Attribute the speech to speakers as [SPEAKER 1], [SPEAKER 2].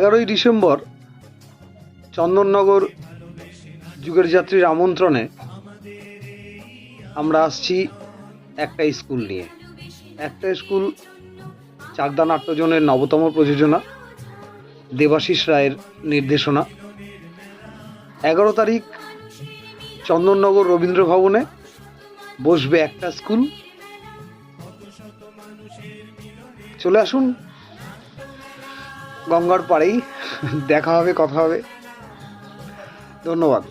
[SPEAKER 1] 11ই December Chandannagar যুগের যাত্রীর আমন্ত্রণে আমরা আসছি একটা স্কুল নিয়ে। একটা স্কুল চাকদা নাট্যজনের নবতম প্রযোজনা, দেবাশিস রায়ের নির্দেশনা। 11 তারিখ চন্দননগর রবীন্দ্র ভবনে বসবে একটা স্কুল। চলে আসুন, গঙ্গার পাড়েই দেখা হবে, কথা হবে। ধন্যবাদ।